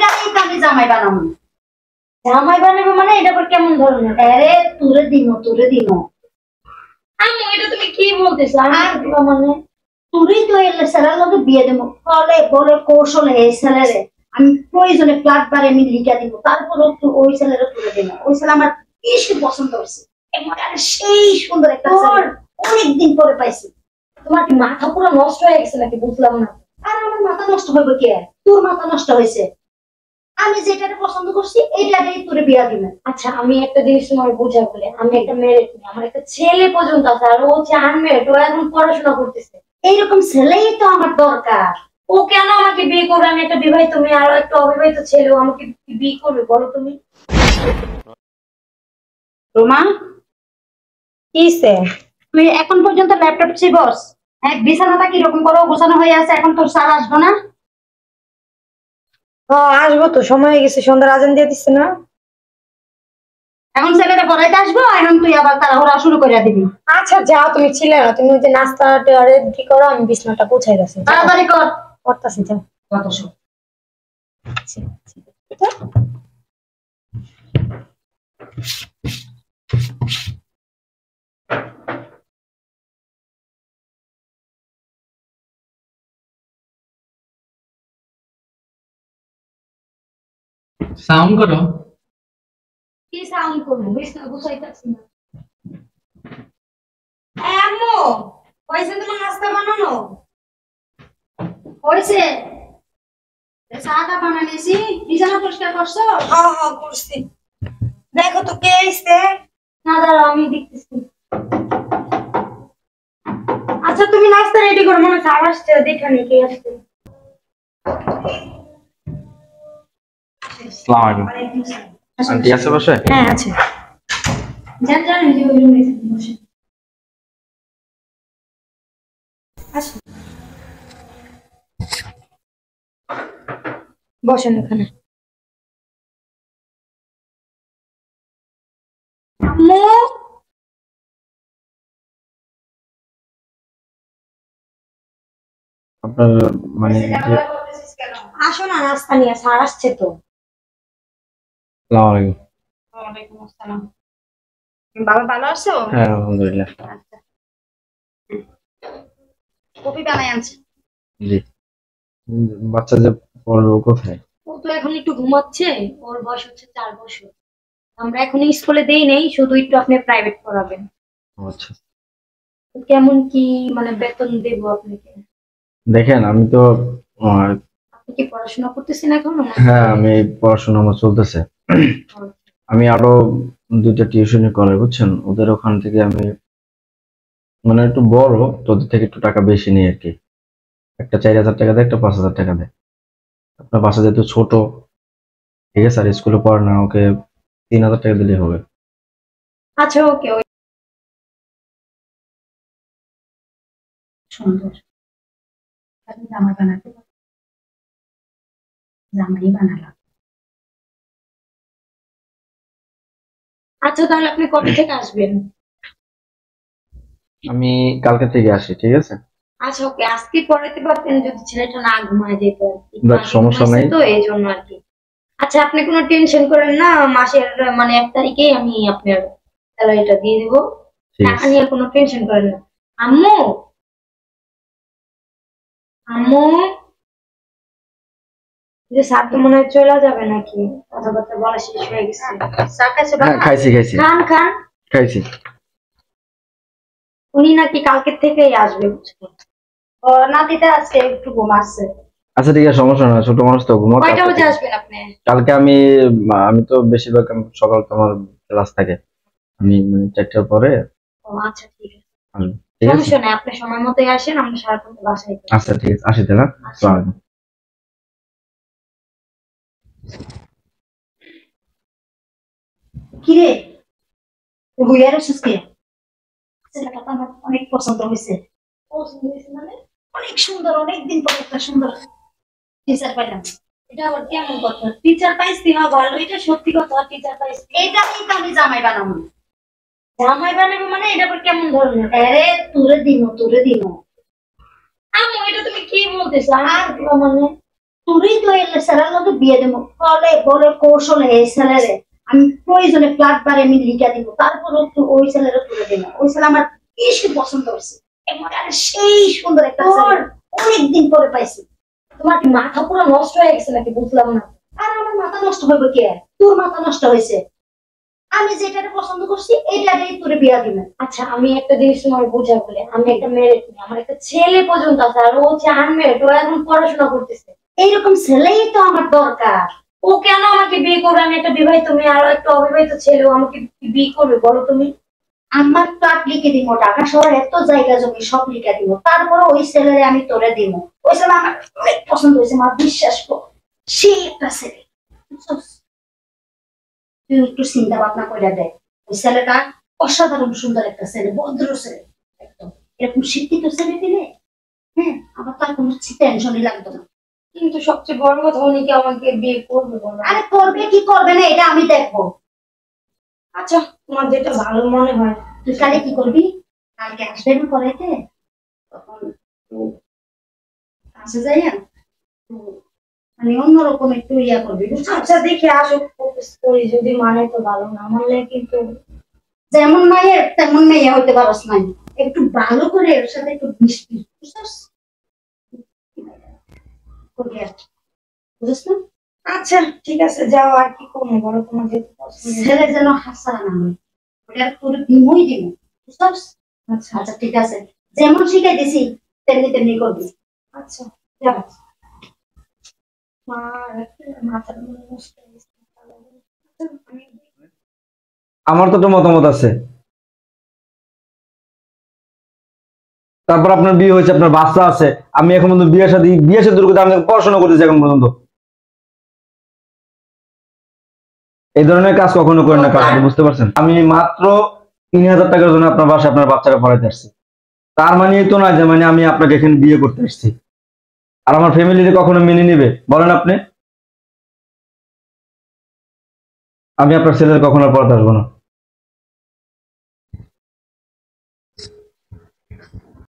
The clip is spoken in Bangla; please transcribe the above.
এইটাই তো আমি জামাই বানাবো। জামাই বানাবো মানে এটা আবার কেমন ধরনের? আরে তুরে দিমো। আম্মু এটা তুমি কি বলতেছো? আর দিবা মানে তুই তো এলে ছেলের লগে বিয়ে দেবো ফলে বলে কৌশলে এই ছেলেরে আমি প্রয়োজনে ফ্ল্যাট বারে আমি লিখা দিব, তারপর ওই ছেলেরে তুলে দেবো। ওই ছেলে আমার বেশি পছন্দ হয়েছে, সেই সুন্দর একটা অনেকদিন পরে পাইছি। তোমার কি মাথা পুরো নষ্ট হয়ে গেছে নাকি? বুঝলাম না। আর আমার মাথা নষ্ট হইবে কে? তোর মাথা নষ্ট হয়েছে। আমি যেটাকে পছন্দ করছি এইটাকেই তোরে বিয়া দিবেন। আচ্ছা আমি একটা জিনিস তোমার বুঝা বলে, আমি একটা মেরিট মেয়ে, আমার একটা ছেলে পর্যন্ত আছে, আর ও হচ্ছে আনমেরিড, ও এখন পড়াশোনা করতেছে। এইরকম ছেলেই তো আমার দরকার। ও কেন আমাকে বিয়ে করবে? আমি একটা বিবাহিত মেয়ে, আর একটা অবিবাহিত ছেলে, ও আমাকে বিয়ে করবে বলো তুমি? রোমা, কিসে তুই এখন পর্যন্ত ল্যাপটপ চিবস? হ্যাঁ, বিছানাটা কিরকম করো গোছানো হয়ে আছে, এখন তোর স্যার আসবো না? আসবো তো, সময় হয়ে গেছে, সন্ধ্যার আজান দিয়ে দিচ্ছে না? এখন ছেলেটা পড়াইতে আসবো, এখন তুই আবার তাড়াহুড়া শুরু করে দিবি। আচ্ছা যাও, তুমি ছিলে না, তুমি যে নাস্তাটা রেডি করো, আমি বিছনাটা গুছাই দিচ্ছি। তাড়াতাড়ি কর। করতেছি, যাও। কত সব সাউন্ড করো। কি সাউন্ড করবো? বিছনা গুছাইতেছি না। আম্মু, হয়েছে তোমার নাস্তা বানানো? হয়েছে? চাটা বানাইছি, বিছানা পরিষ্কার করছো? হ্যাঁ হ্যাঁ করছি। দেখো তো কে আসছে। না দাঁড়াও, আমি দেখতেছি। আচ্ছা তুমি নাস্তা রেডি করো, মনে হচ্ছে আওয়াজ আসছে, দেখে নি কে আসছে। আসসালামু আলাইকুম। আন্টি আছে বসে? হ্যাঁ আছে। জান জান এই যে ওই রুমে বসে। আসো, বসেন এখানে। আম্মু, আপনার মানে আসো না, নাস্তা নিয়ে স্যার আসছে তো। আসসালামু আলাইকুম। ওয়ালাইকুম আসসালাম। বাবা ভালো আছো? হ্যাঁ আলহামদুলিল্লাহ। আচ্ছা, কফি বানাই আনছি। জি। বাচ্চা যে পড়বে ও কোথায়? ও তো এখন একটু ঘুমাচ্ছে, ওর বয়স হচ্ছে 4 বছর। আমরা এখন স্কুলে দেই নেই, শুধু একটু আপনি প্রাইভেট পড়াবেন। আচ্ছা তো কেমন কি মানে বেতন দেবো আপনাকে? দেখেন আমি তো আহ, আপনি কি পড়াশোনা করতেছেন এখনো? হ্যাঁ আমি পড়াশোনা আমার চলতেছে। আমি আরো 2টা টিউশনি করাই বুঝছেন, ওদের ওখান থেকে আমি মানে একটু বড়, তোদের থেকে একটু টাকা বেশি নিই আর কি। একটা 4,000 টাকা দেয়, একটা 5,000 টাকা দেয়। আপনার বাসা যেহেতু ছোট, ঠিক আছে, আর স্কুলে পড়ে না, ওকে 3,000 টাকা দিলেই হবে। আচ্ছা ওকে। সুন্দর। আপনি জামাই বানাতে পারেন। জামাই বানালাম। আচ্ছা তাহলে আপনি কবে থেকে আসবেন? আমি কালকে থেকে আসি, ঠিক আছে? আচ্ছা ওকে, আজকে পড়াতে পারতেন যদি ছেলেটা না ঘুমায় যেত আর কি। দেখ সমস্যা নাই। তো এই জন্য আর কি। আচ্ছা আপনি কোনো টেনশন করেন না, মাসের মানে 1 তারিখেই আমি আপনার স্যালারিটা দিয়ে দেবো। ঠিক টাকা আছে। নিয়ে কোনো টেনশন করেন না। আম্মু, আম্মু, যে স্যার তো মনে হয় চলে যাবে নাকি? কথাবার্তা বলা শেষ হয়ে গেছে। স্যার কাছে হ্যাঁ খাইছি খান খান। খাইছি। উনি নাকি কালকের থেকেই আসবে বুঝলেন। ও নাতিটা আজকে একটু ঘুমাচ্ছে। আচ্ছা ঠিক আছে, সমস্যা না, ছোট মানুষ তো ঘুমাক। কয়টা বাজে আসবেন আপনি? কালকে আমি আমি তো বেশিরভাগ সকাল তোমার ক্লাস থাকে, আমি মানে 4টার পরে ও আচ্ছা ঠিক আছে, আসবো, ঠিক আছে? সমস্যা নেই, আপনি সময় মতোই আসেন, আমরা সারাক্ষণ তো বাসায় থাকি। আচ্ছা ঠিক আছে, আসি তাহলে। আচ্ছা। আসসালামু আলাইকুম। কিরে বুঝার সুস্থ ছেলেটা তো আমার অনেক পছন্দ হয়েছে। মানে অনেক সুন্দর, অনেকদিন পর একটা সুন্দর টিচার পাইলাম। এটা আবার কেমন কথা? টিচার পাইছি না ভালো, এটা সত্যি কথা, টিচার পাইছি। এইটাই তো আমি জামাই বানাবো। জামাই বানাবে মানে এটা আবার কেমন ধরনের? আরে তুরে দিমো। আম্মু এটা তুমি কি বলতেছো? আর দিবা মানে তুই তো এই ছেলের লগে বিয়ে দেবো ফলে বলে কৌশলে এই ছেলেরে আমি প্রয়োজনে ফ্ল্যাট বাড়ি আমি লিখা দিব, তারপরও তুই ওই ছেলেরা তুলে দেবো। ওই ছেলে আমার বেশি পছন্দ হয়েছে, একেবারে সেই সুন্দর একটা ছেলে, অনেকদিন পরে পাইছি। তোমার কি মাথা পুরো নষ্ট হয়ে গেছে নাকি বুঝলাম না। আর আমার মাথা নষ্ট হইবে কে? তোর মাথা নষ্ট হয়েছে। আমি যেটাকে পছন্দ করছি এইটাকেই তোরে বিয়া দিবে। আচ্ছা আমি একটা জিনিস তোমার বোঝা বলে, আমি একটা মেরিড মেয়ে, আমার একটা ছেলে পর্যন্ত আছে, আর ও হচ্ছে আনমেরিড, ও এখন পড়াশোনা করতেছে। এইরকম ছেলেই তো আমার দরকার। ও কেন আমাকে বিয়ে করবে? আমি একটা বিবাহিত মেয়ে, আরো একটা অবিবাহিত ছেলে, ও আমাকে বিয়ে করবে বলো তুমি? আমার ফ্ল্যাট লিখে দিব, ঢাকা শহরে এত জায়গা জমি সব লিখে দিব, তারপরে ওই ছেলেরে আমি তোরে দিব। ওই ছেলে আমার অনেক পছন্দ হয়েছে, মা বিশ্বাস কর, সেই একটা ছেলে। বুঝছস? তুই একটু চিন্তা ভাবনা করে দেখ, ওই ছেলেটা অসাধারণ সুন্দর একটা ছেলে, ভদ্র ছেলে একদম। এরকম শিক্ষিত ছেলে দিলে হ্যাঁ আমার তার কোনো টেনশনই লাগতো না। কিন্তু সবচেয়ে বড় কথা, উনি কি আমাকে বিয়ে করবে বলো? আরে করবে কি করবে না এটা আমি দেখবো। আচ্ছা তোমার যেটা ভালো মনে হয়। তুই কালে কি করবি? কালকে আসবে না করাইতে, তখন কাছে যাই মানে অন্যরকম একটু ইয়া করবি, বুঝছো? আচ্ছা দেখি আসো, প্রপোজ করি, যদি মানে তো ভালো, না মানলে কিন্তু যেমন মায়ের তেমন মেয়ে হইতে পারস নাই, একটু ভালো করে এর সাথে একটু মিশবি, বুঝছস? করবি আর কি, বুঝছ না? আচ্ছা ঠিক আছে, যাও, আর কি করবো বলো, তোমার যেটা পছন্দ। ছেলে যেন হাসারা না হয়, ওটা তোর দিমই দিব, বুঝছস? আচ্ছা আচ্ছা ঠিক আছে, যেমন শিখাই দিছি তেমনি তেমনি করবি। আচ্ছা যাও। মার মাথার মধ্যে নষ্ট হয়ে গেছে। আমার তো একটা মতামত আছে। তারপর আপনার বিয়ে হয়েছে, আপনার বাচ্চা আছে, আমি এখন পর্যন্ত বিয়ে সাথে করতে আমি পড়াশোনা করতেছি এখন পর্যন্ত। এই ধরনের কাজ কখনো করেন না, কাজ বুঝতে পারছেন? আমি মাত্র 3000 টাকার জন্য আপনার বাসায় আপনার বাচ্চাটা পড়াইতে আসছি। তার মানে এই তো না যে মানে আমি আপনাকে এখানে বিয়ে করতে আসছি। আর আমার ফ্যামিলিতে কখনো মেনে নিবে বলেন আপনি? আমি আপনার ছেলের কখনো পড়াতে আসবো না।